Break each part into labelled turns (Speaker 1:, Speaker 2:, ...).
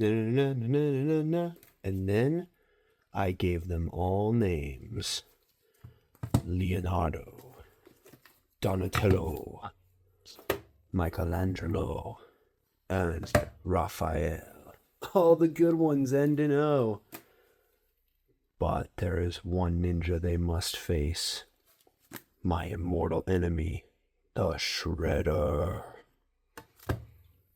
Speaker 1: Na, na, na, na, na, na, na. And then I gave them all names. Leonardo, Donatello, Michelangelo, and Raphael. All the good ones end in O. But there is one ninja they must face. My immortal enemy, the Shredder.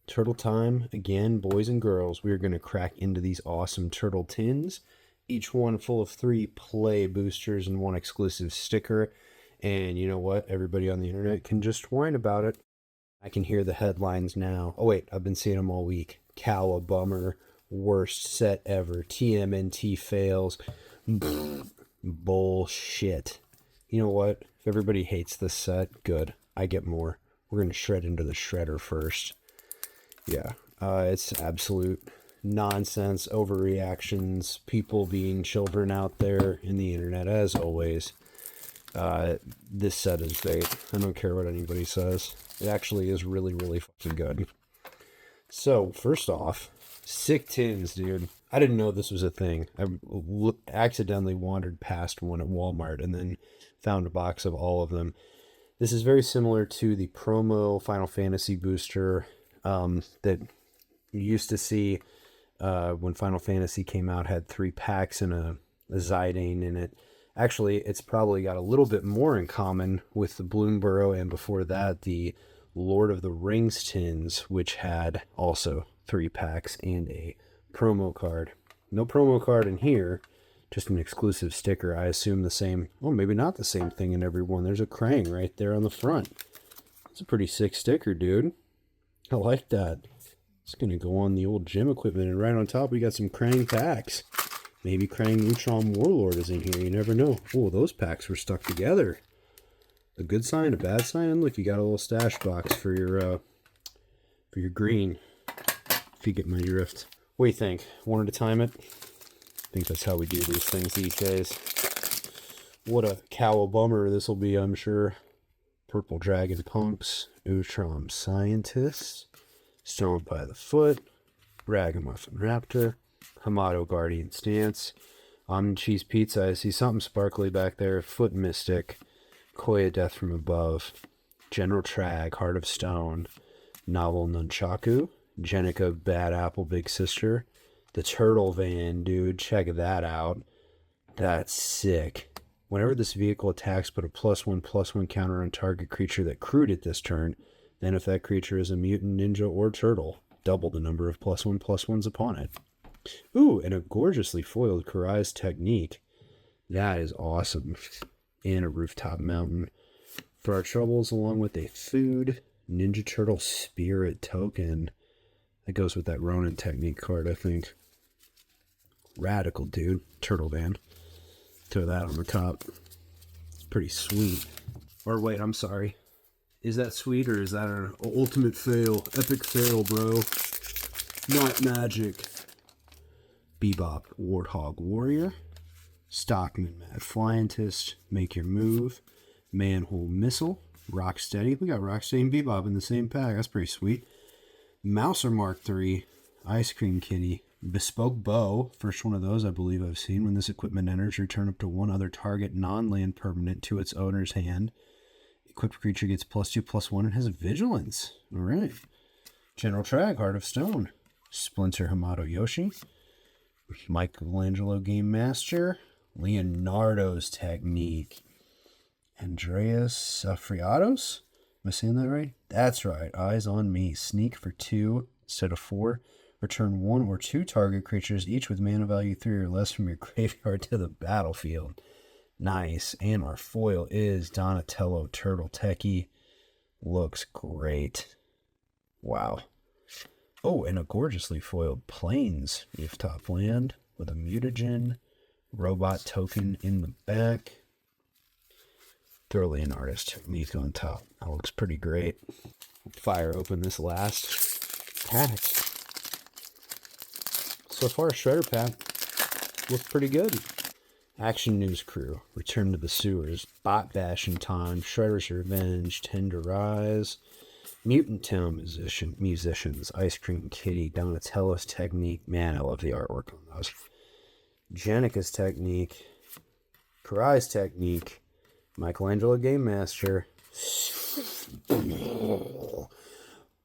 Speaker 1: Turtle time again, boys and girls. We are going to crack into these awesome turtle tins, each one full of 3 play boosters and 1 exclusive sticker. And you know what? Everybody on the internet can just whine about it. I can hear the headlines now. Oh wait, I've been seeing them all week. Cowabummer, worst set ever. TMNT fails. Bullshit. You know what? If everybody hates this set, good. I get more. We're going to shred into the shredder first. Yeah, it's absolute nonsense, overreactions, people being children out there in the internet, as always. This set is bait. I don't care what anybody says. It actually is really, really fucking good. So, first off, sick tins, dude. I didn't know this was a thing. I accidentally wandered past one at Walmart and then found a box of all of them. This is very similar to the promo Final Fantasy booster that you used to see when Final Fantasy came out, had 3 packs and a Zidane in it. Actually, it's probably got a little bit more in common with the Bloomburrow, and before that, the Lord of the Rings tins, which had also 3 packs and a promo card. No promo card in here, just an exclusive sticker. I assume the same, well, maybe not the same thing in every one. There's a Krang right there on the front. It's a pretty sick sticker, dude. I like that. It's going to go on the old gym equipment. And right on top, we got some Krang packs. Maybe Krang Neutron Warlord is in here. You never know. Oh, those packs were stuck together. A good sign, a bad sign. And look, you got a little stash box for your green. If you get my drift. What do you think? Wanted to time it? I think that's how we do these things these days. What a cowabummer this will be, I'm sure. Purple Dragon Punks, Utrom Scientist, Stoned by the Foot, Ragamuffin Raptor, Hamato Guardian Stance, Almond Cheese Pizza. I see something sparkly back there. Foot Mystic, Koya Death from Above, General Trag, Heart of Stone, Novel Nunchaku, Jenica Bad Apple Big Sister, the Turtle Van, dude. Check that out. That's sick. Whenever this vehicle attacks, put a +1/+1 counter on target creature that crewed it this turn. Then if that creature is a mutant, ninja, or turtle, double the number of +1/+1s upon it. Ooh, and a gorgeously foiled Karai's Technique. That is awesome. And a Rooftop Mountain. For our troubles, along with a food, Ninja Turtle Spirit token. That goes with that Ronin Technique card, I think. Radical, dude. Turtle Van. Throw that on the top. It's pretty sweet. Or wait, I'm sorry. Is that sweet or is that an ultimate fail? Epic fail, bro. Not magic. Bebop Warthog Warrior. Stockman Mad Flyantist. Make Your Move. Manhole Missile. Rocksteady. We got Rocksteady and Bebop in the same pack. That's pretty sweet. Mouser Mark III. Ice Cream Kitty. Bespoke Bow, first one of those I believe I've seen. When this equipment enters, return up to one other target non-land permanent to its owner's hand. Equipped creature gets +2/+1 and has vigilance. All right. General Trag, Heart of Stone. Splinter Hamato Yoshi. Michelangelo Game Master. Leonardo's Technique. Andreas Safriatos. Am I saying that right? That's right. Eyes on Me. Sneak for 2 instead of 4. Return 1 or 2 target creatures, each with mana value 3 or less, from your graveyard to the battlefield. Nice. And our foil is Donatello Turtle Techie. Looks great. Wow. Oh, and a gorgeously foiled Plains Rooftop Land with a mutagen robot token in the back. Thoroughly an artist. Technique on top. That looks pretty great. Fire open this last pack. So far, Shredder pack looks pretty good. Action News Crew, Return to the Sewers, Bot Bashing Time, Shredder's Revenge, Tender Rise, Mutant Town musicians, Ice Cream Kitty, Donatello's Technique. Man, I love the artwork on those. Jenica's Technique, Karai's Technique, Michelangelo Game Master.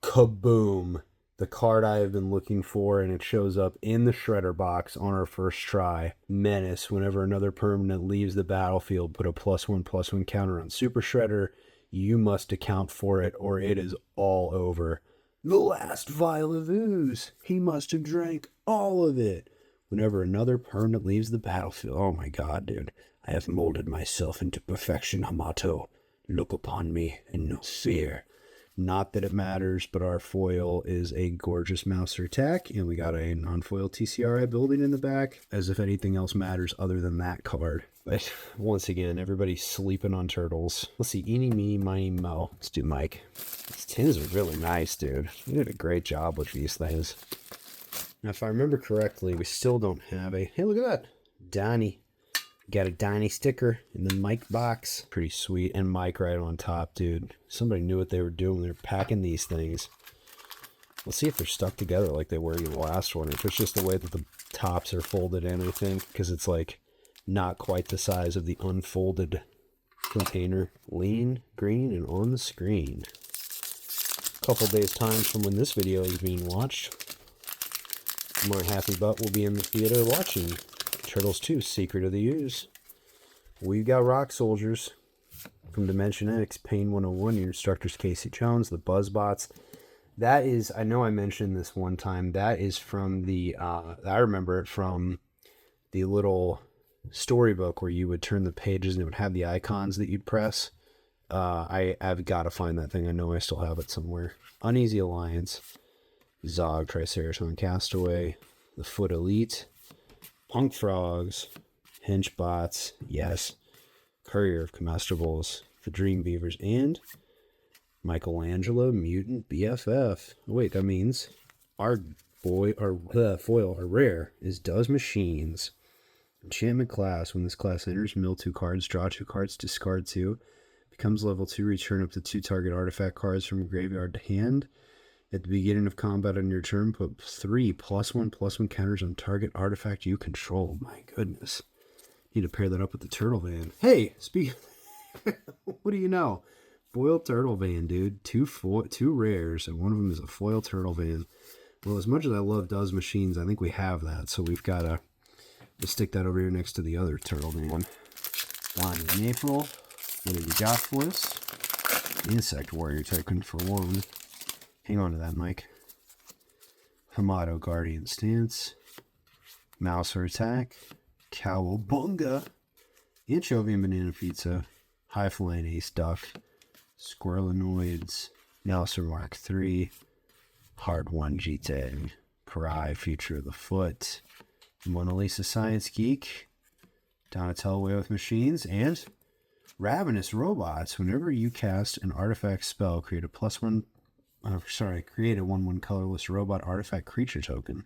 Speaker 1: Kaboom! The card I have been looking for, and it shows up in the shredder box on our first try. Menace. Whenever another permanent leaves the battlefield, put a +1/+1 counter on Super Shredder. You must account for it, or it is all over. The last vial of ooze. He must have drank all of it. Whenever another permanent leaves the battlefield. Oh my god, dude. I have molded myself into perfection, Hamato. Look upon me and no fear. Not that it matters, but our foil is a gorgeous Mouser attack, and we got a non-foil TCRI building in the back, as if anything else matters other than that card. But once again, everybody's sleeping on turtles. Let's see, eeny, meeny, miny, mo. Let's do Mike. These tins are really nice, dude. You did a great job with these things. Now, if I remember correctly, we still don't have a... Hey, look at that. Donnie. Got a Donnie sticker in the Mike box. Pretty sweet. And Mike right on top, dude. Somebody knew what they were doing. They were packing these things. Let's see if they're stuck together like they were in the last one. If it's just the way that the tops are folded in, I think. Because it's like not quite the size of the unfolded container. Lean, green, and on the screen. A couple days time from when this video is being watched. My happy butt will be in the theater watching Turtles 2, Secret of the Ooze. We've got Rock Soldiers from Dimension X, Pain 101, your instructor's Casey Jones, the Buzzbots. That is, I know I mentioned this one time, that is from the, I remember it from the little storybook where you would turn the pages and it would have the icons that you'd press. I've got to find that thing. I know I still have it somewhere. Uneasy Alliance, Zog, Triceratops, Castaway, the Foot Elite, Punk Frogs, Henchbots, yes, Courier of Comestibles, the Dream Beavers, and Michelangelo Mutant BFF. Wait, that means our foil, our rare, is Does Machines. Enchantment class. When this class enters, mill 2 cards, draw 2 cards, discard 2. Becomes level 2, return up to 2 target artifact cards from graveyard to hand. At the beginning of combat on your turn, put 3 +1/+1 counters on target artifact you control. My goodness. Need to pair that up with the Turtle Van. Hey, what do you know? Foil Turtle Van, dude. Two rares, and one of them is a foil Turtle Van. Well, as much as I love Does Machines, I think we have that, so we've got to stick that over here next to the other Turtle Van. Blondie in April. What do we got for us? Insect Warrior Token for 1. Hang on to that, Mike. Hamato Guardian Stance. Mouser Attack. Cowabunga. Anchovy and Banana Pizza. High Flying Ace Duck. Squirrelinoids. Mouser Mark III. Hard One Jite. Karai, Future of the Foot. Mona Lisa Science Geek. Donatello Way with Machines. And Ravenous Robots. Whenever you cast an artifact spell, create a create a 1/1 colorless robot artifact creature token.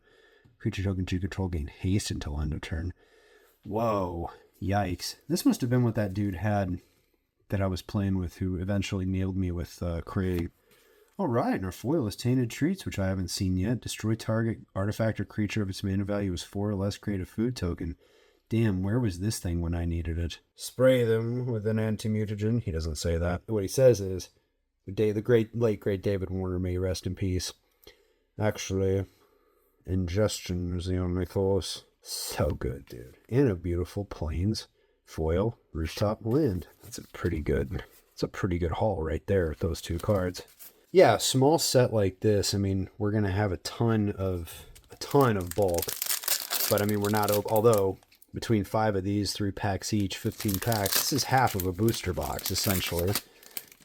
Speaker 1: Creature tokens you control gain haste until end of turn. Whoa. Yikes. This must have been what that dude had that I was playing with, who eventually nailed me with creating. Alright, and our foil is Tainted Treats, which I haven't seen yet. Destroy target artifact or creature if its mana value is 4 or less, create a food token. Damn, where was this thing when I needed it? Spray them with an anti-mutagen. He doesn't say that. What he says is, the late great David Warner, may rest in peace. Actually, ingestion is the only course. So good, dude. And a beautiful Plains foil rooftop land. It's a pretty good haul right there with those 2 cards. Yeah, a small set like this, I mean, we're gonna have a ton of bulk. But I mean, we're not, although between 5 of these, 3 packs each, 15 packs, this is half of a booster box essentially.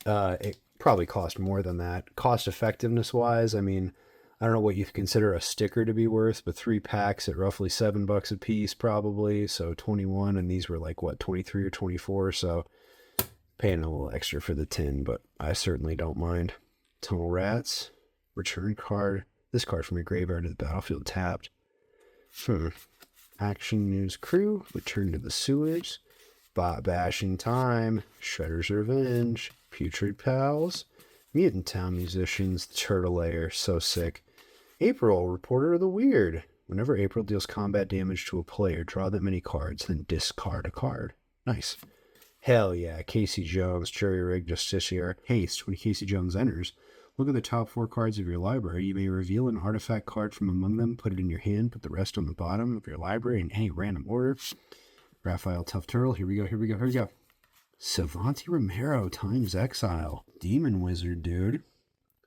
Speaker 1: It probably cost more than that. Cost effectiveness wise, I mean, I don't know what you consider a sticker to be worth, but 3 packs at roughly $7 a piece probably, so 21, and these were like, what, 23 or 24, so paying a little extra for the tin, but I certainly don't mind. Tunnel Rats, return card, this card from your graveyard to the battlefield tapped. Action News Crew, return to the sewage, bot bashing time, Shredder's Revenge, Putrid Pals, Mutant Town Musicians, Turtle Layer, so sick. April, Reporter of the Weird. Whenever April deals combat damage to a player, draw that many cards, then discard a card. Nice. Hell yeah, Casey Jones, Cherry Rig Justiciar. Haste, when Casey Jones enters, look at the top 4 cards of your library. You may reveal an artifact card from among them, put it in your hand, put the rest on the bottom of your library in any random order. Raphael Tough Turtle, here we go. Savanti Romero times Exile. Demon Wizard, dude.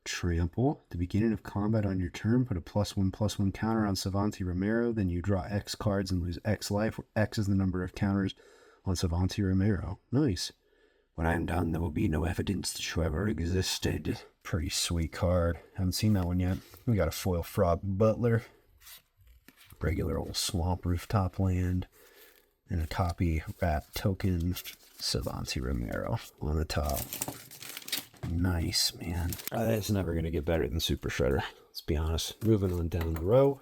Speaker 1: Trample. At the beginning of combat on your turn, put a +1/+1 counter on Savanti Romero, then you draw X cards and lose X life, where X is the number of counters on Savanti Romero. Nice. When I am done, there will be no evidence that you ever existed. Pretty sweet card. Haven't seen that one yet. We got a foil Frog Butler. Regular old Swamp Rooftop Land. And a copy Rat Token Savanti Romero on the top. Nice, man. It's never going to get better than Super Shredder. Let's be honest. Moving on down the row.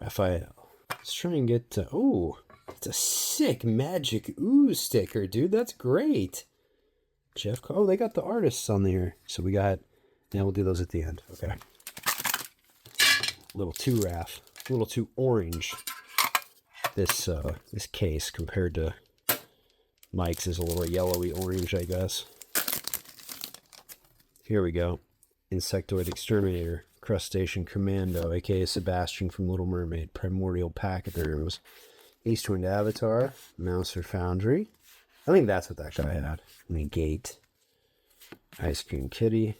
Speaker 1: Raphael. Let's try and get to... Oh, it's a sick Magic Ooze sticker, dude. That's great. Jeff... Oh, they got the artists on there. So we got... Now we'll do those at the end. Okay. A little too Raph. A little too orange. This case compared to Mike's is a little yellowy orange, I guess. Here we go. Insectoid Exterminator, Crustacean Commando, aka Sebastian from Little Mermaid, Primordial Pachyderms, East Wind Avatar, Mouser Foundry. I think that's what that guy had. Negate, Ice Cream Kitty,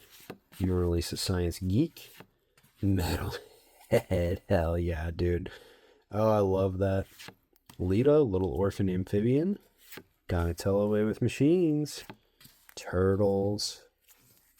Speaker 1: Your Release of Science Geek, Metalhead. Hell yeah, dude. Oh, I love that. Lita, Little Orphan Amphibian. Donatello Away with Machines. Turtles.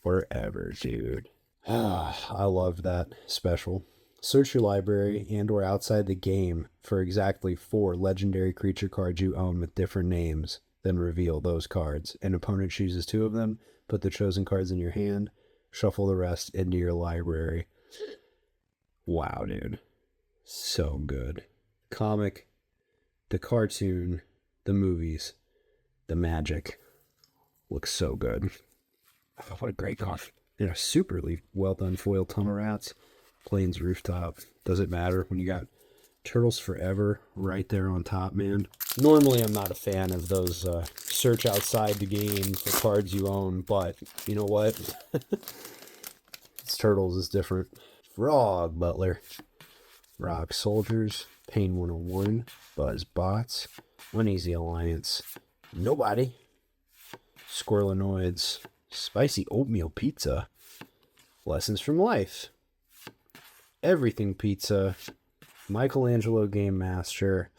Speaker 1: Forever, dude. I love that special. Search your library and or outside the game for exactly 4 legendary creature cards you own with different names. Then reveal those cards. An opponent chooses 2 of them. Put the chosen cards in your hand. Shuffle the rest into your library. Wow, dude. So good. Comic, the cartoon, the movies, the magic. Looks so good. Oh, what a great card. And a superly well done foil Tunnel Rats. Plains Rooftop. Doesn't matter when you got Turtles Forever right there on top, man. Normally I'm not a fan of those search outside the game for cards you own, but you know what? It's Turtles is different. Frog Butler. Rock Soldiers, Pain 101, Buzz Bots, Uneasy Alliance, Nobody, Squirrelinoids, Spicy Oatmeal Pizza, Lessons from Life, Everything Pizza, Michelangelo Game Master,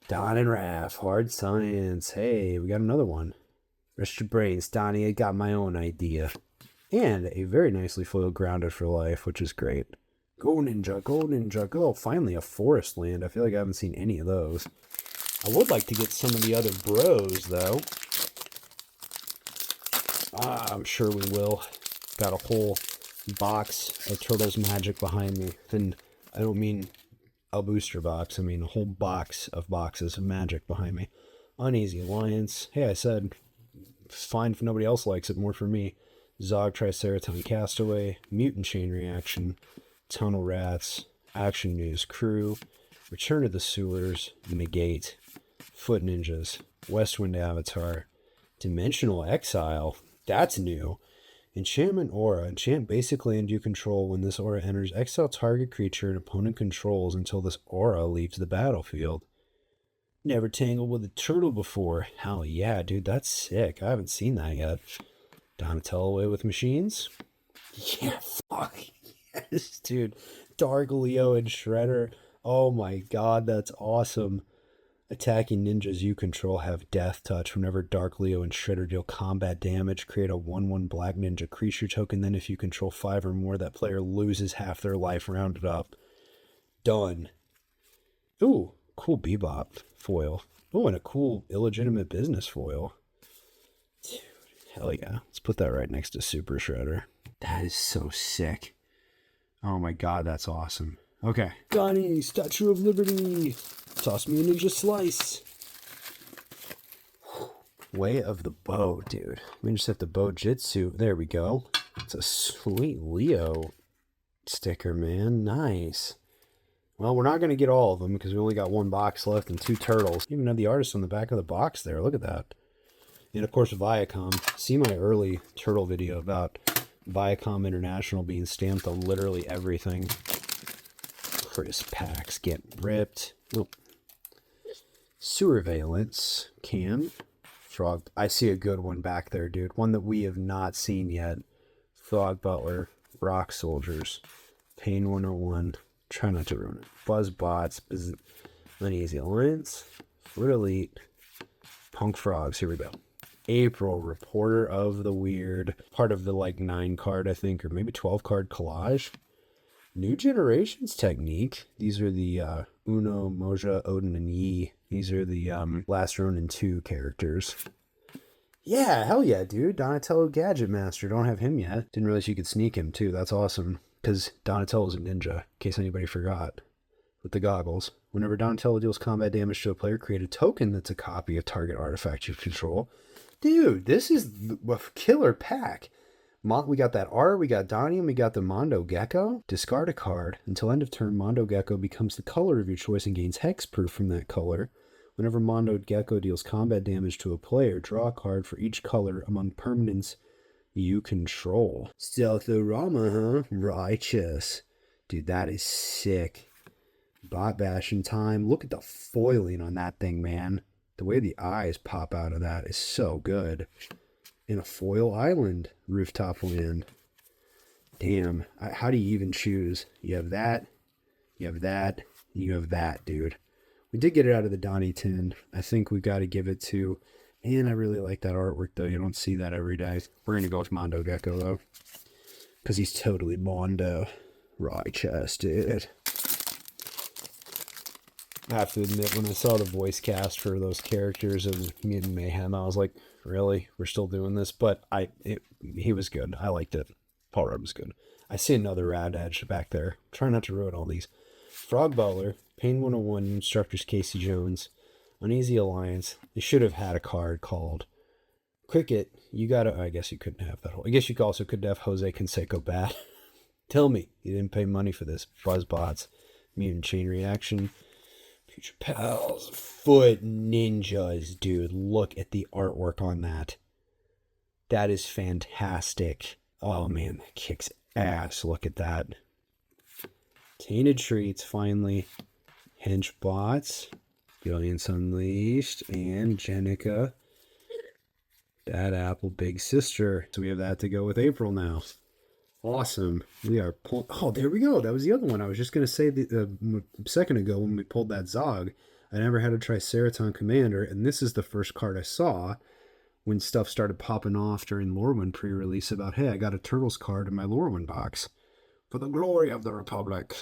Speaker 1: Don and Raph, Hard Science. Hey, we got another one. Rest your brains, Donnie, I got my own idea. And a very nicely foiled Grounded for Life, which is great. Go Ninja, go Ninja, go. Finally a Forest Land. I feel like I haven't seen any of those. I would like to get some of the other bros, though. I'm sure we will. Got a whole box of Turtles Magic behind me. And I don't mean a booster box. I mean a whole box of boxes of Magic behind me. Uneasy Alliance. Hey, I said, fine if nobody else likes it, more for me. Zog Triceraton Castaway. Mutant Chain Reaction. Tunnel Rats, Action News Crew, Return to the Sewers, Negate, Foot Ninjas, Westwind Avatar, Dimensional Exile, that's new. Enchantment Aura, enchant basically and you control when this aura enters exile target creature and opponent controls until this aura leaves the battlefield. Never tangled with a turtle before. Hell yeah, dude, that's sick. I haven't seen that yet. Donatello Away with Machines? Yeah, fuck. Yes, dude. Dark Leo and Shredder. Oh my god, that's awesome. Attacking ninjas you control have Death Touch. Whenever Dark Leo and Shredder deal combat damage, create a 1/1 black ninja creature token. Then if you control 5 or more, that player loses half their life rounded up. Done. Ooh, cool Bebop foil. Oh, and a cool Illegitimate Business foil. Dude, hell yeah. Let's put that right next to Super Shredder. That is so sick. Oh my god, that's awesome. Okay. Donnie, Statue of Liberty. Toss me a Ninja Slice. Way of the Bow, dude. We just have the Bow Jitsu. There we go. It's a sweet Leo sticker, man. Nice. Well, we're not going to get all of them because we only got one box left and 2 turtles. You even have the artist on the back of the box there. Look at that. And of course, Viacom. See my early turtle video about Viacom International being stamped on literally everything. Chris packs get ripped. Oop. Surveillance Cam. Frog. I see a good one back there, dude. One that we have not seen yet. Frog Butler. Rock Soldiers. Pain 101. Try not to ruin it. Buzz Bots. Uneasy Alliance. Flit Elite. Punk Frogs. Here we go. April, Reporter of the Weird. Part of the like 9 card, I think, or maybe 12 card collage. New Generations Technique. These are the Uno, Moja, Odin, and Yi. These are the Last Ronin 2 characters. Yeah, hell yeah, dude. Donatello Gadget Master. Don't have him yet. Didn't realize you could sneak him, too. That's awesome. Because Donatello's a ninja, in case anybody forgot. With the goggles. Whenever Donatello deals combat damage to a player, create a token that's a copy of target artifact you control. Dude, this is a killer pack. We got that art, we got Donnie, and we got the Mondo Gecko. Discard a card. Until end of turn, Mondo Gecko becomes the color of your choice and gains hexproof from that color. Whenever Mondo Gecko deals combat damage to a player, draw a card for each color among permanents you control. Stealth-O-Rama, huh? Righteous. Dude, that is sick. Bot bashing time. Look at the foiling on that thing, man. The way the eyes pop out of that is so good. In a foil island rooftop land. Damn. How do you even choose? You have that, you have that, and you have that, dude. We did get it out of the Donnie tin. I think we got to give it to... And I really like that artwork, though. You don't see that every day. We're going to go with Mondo Gecko, though. Because he's totally Mondo. Righteous, dude. I have to admit, when I saw the voice cast for those characters of Mutant Mayhem, I was like, really? We're still doing this? But he was good. I liked it. Paul Rudd was good. I see another Rad Edge back there. Try not to ruin all these. Frog Butler, Pain 101, Instructors Casey Jones, Uneasy Alliance. They should have had a card called Cricket. You gotta, I guess you couldn't have that whole. I guess you also could have Jose Canseco Bat. Tell me, you didn't pay money for this. Buzzbots, Mutant Chain Reaction. Future Pals, Foot Ninjas, dude. Look at the artwork on that. That is fantastic. Oh man, that kicks ass. Look at that. Tainted Treats, finally. Henchbots, Brilliance Unleashed, and Jenica. Bad Apple, Big Sister. So we have that to go with April now. Awesome. We are oh, there we go. That was the other one. I was just going to say a second ago when we pulled that Zog, I never had a Triceraton Commander, and this is the first card I saw when stuff started popping off during Lorwyn pre-release about, hey, I got a Turtles card in my Lorwyn box. For the glory of the Republic.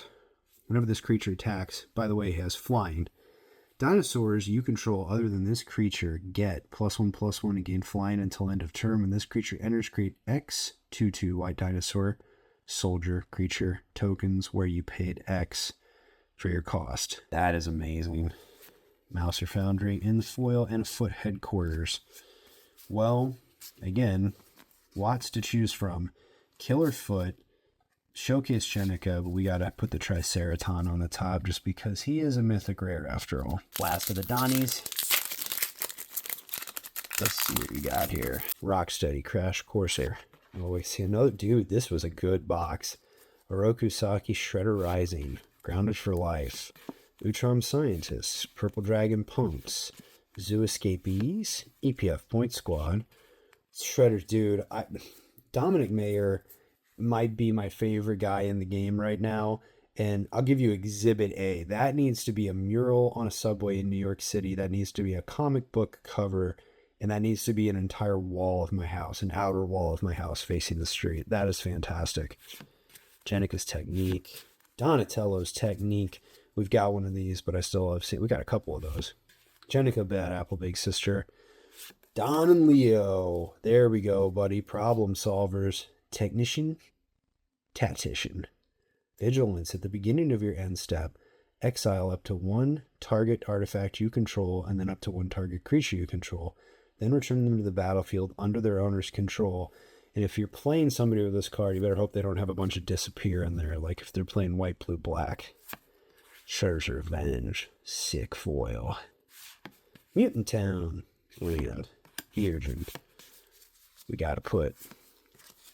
Speaker 1: Whenever this creature attacks, by the way, he has flying. Dinosaurs you control other than this creature get +1/+1 and gain flying until end of turn. When this creature enters, create X/2/2 white dinosaur soldier creature tokens where you paid X for your cost. That is amazing. Mouser Foundry in foil and Foot Headquarters. Well, again, lots to choose from. Killer Foot, Showcase Jenica, but we gotta put the Triceraton on the top just because he is a mythic rare after all. Last of the Donnies. Let's see what we got here. Rocksteady, Crash Corsair. Oh, we see another dude. This was a good box. Oroku Saki, Shredder Rising, Grounded for Life, Utrom Scientists, Purple Dragon Punks, Zoo Escapees, EPF Point Squad, Shredder's dude. Dominic Mayer might be my favorite guy in the game right now, and I'll give you Exhibit A. That needs to be a mural on a subway in New York City. That needs to be a comic book cover, and that needs to be an entire wall of my house, an outer wall of my house facing the street. That is fantastic. Jenica's Technique, Donatello's Technique. We've got one of these, but I still have seen. We got a couple of those. Jenica, Bad Apple, Big Sister. Don and Leo. There we go, buddy. Problem solvers. Technician, Tactician. Vigilance. At the beginning of your end step, exile up to 1 target artifact you control and then up to 1 target creature you control. then return them to the battlefield under their owner's control. And if you're playing somebody with this card, you better hope they don't have a bunch of disappear in there, like if they're playing white, blue, black. Shredder's Revenge. Sick foil. Mutant Town. What do we got? Here, we gotta put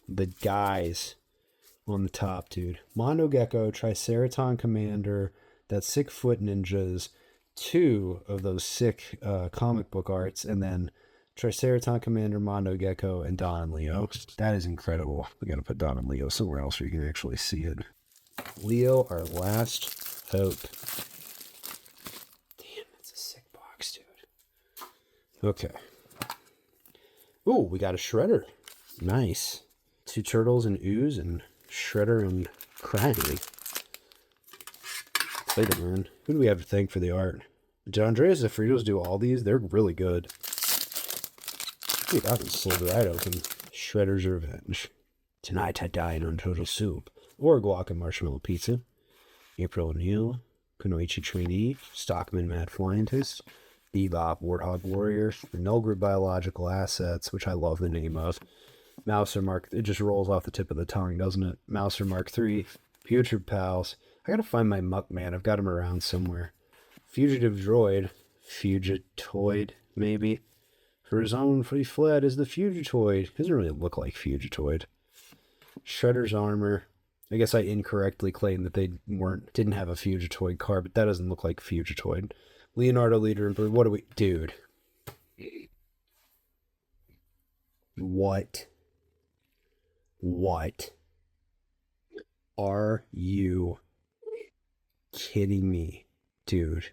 Speaker 1: the guys on the top, dude. Mondo Gecko, Triceraton Commander, that sick foot ninjas, 2 of those sick comic book arts, and then Triceraton Commander, Mondo Gecko, and Don and Leo. That is incredible. We gotta put Don and Leo somewhere else where you can actually see it. Leo, our last hope. Damn, that's a sick box, dude. Okay. Ooh, we got a Shredder. Nice. 2 turtles and Ooze, and Shredder and Craggy. Later, man. Who do we have to thank for the art? Did Andreas Zafritos do all these? They're really good. Dude, that was sold right open. Shredder's Revenge. Tonight I dine on turtle soup. Or guac and marshmallow pizza. April O'Neil. Kunoichi Trainee. Stockman Mad Flyintist. Bebop Warthog Warrior. The Null Biological Assets, which I love the name of. Mouser Mark, it just rolls off the tip of the tongue, doesn't it? Mouser Mark III. Putrid Pals. I gotta find my Muckman. I've got him around somewhere. Fugitive Droid. Fugitoid, maybe. For his own, he fled as the Fugitoid. He doesn't really look like Fugitoid. Shredder's Armor. I guess I incorrectly claimed that they didn't have a Fugitoid card, but that doesn't look like Fugitoid. Leonardo Leader and what do we... Dude. What are you kidding me, dude?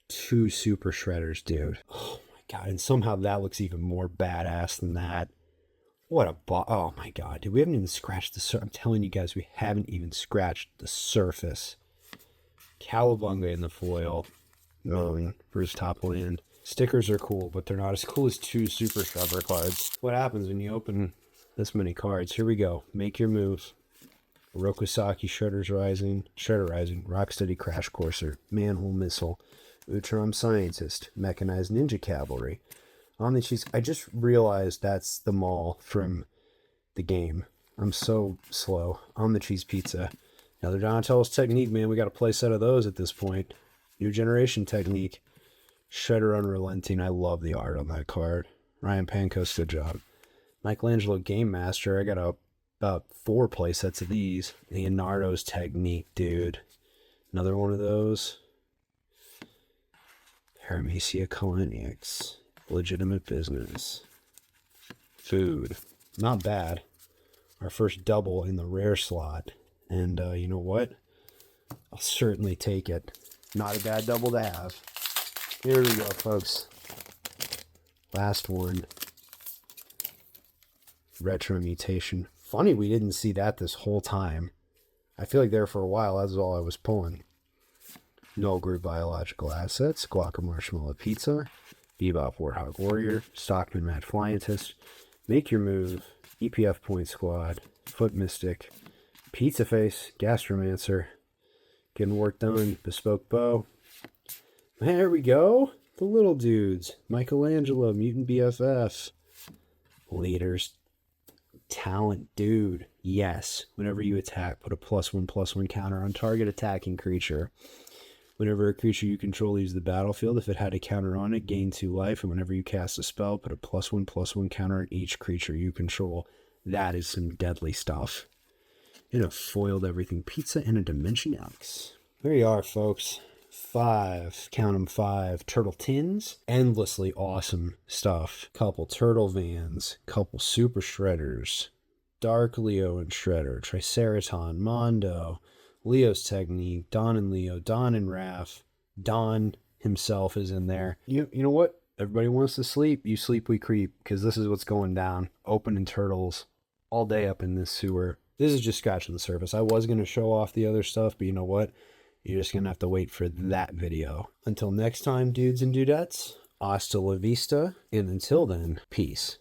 Speaker 1: 2 Super Shredders, dude. Oh my god, and somehow that looks even more badass than that. What a oh my god, dude, we haven't even scratched the surface. I'm telling you guys, we haven't even scratched the surface. Cowabunga in the foil. For his top land. Stickers are cool, but they're not as cool as 2 Super Shredder cards. What happens when you open this many cards? Here we go. Make your move. Rokusaki Shredder Rising, Rocksteady Crash Courser, Manhole Missile, Utrom Scientist, Mechanized Ninja Cavalry. On the cheese, I just realized that's the mall from the game. I'm so slow. On the Cheese Pizza. Another Donatello's Technique, man. We got a play set of those at this point. New Generation Technique. Shredder Unrelenting. I love the art on that card. Ryan Pankos, good job. Michelangelo Game Master. I got about 4 play sets of these. Leonardo's Technique, dude. Another one of those. Paramecia Kaliniaks. Legitimate Business. Food. Not bad. Our first double in the rare slot. And you know what? I'll certainly take it. Not a bad double to have. Here we go, folks. Last one. Retro Mutation. Funny we didn't see that this whole time. I feel like there for a while, that's all I was pulling. Null Group Biological Assets. Guac Marshmallow Pizza. Bebop Warthog Warrior. Stockman Mad Flyintist. Make Your Move. EPF Point Squad. Foot Mystic. Pizza Face. Gastromancer. Getting work done. Bespoke Bow. There we go. The little dudes. Michelangelo, Mutant BFF. Leaders. Talent, dude. Yes. Whenever you attack, put a +1/+1 counter on target attacking creature. Whenever a creature you control leaves the battlefield, if it had a counter on it, gain 2 life. And whenever you cast a spell, put a +1/+1 counter on each creature you control. That is some deadly stuff. In a foiled everything pizza and a Dimension Alex. There you are, folks. 5, count them 5 turtle tins. Endlessly awesome stuff. Couple turtle vans. Couple super shredders. Dark Leo and Shredder. Triceraton. Mondo. Leo's Technique. Don and Leo. Don and Raph. Don himself is in there. You know what? Everybody wants to sleep. You sleep, we creep. Because this is what's going down. Opening turtles all day up in this sewer. This is just scratching the surface. I was going to show off the other stuff, but you know what? You're just going to have to wait for that video. Until next time, dudes and dudettes, hasta la vista, and until then, peace.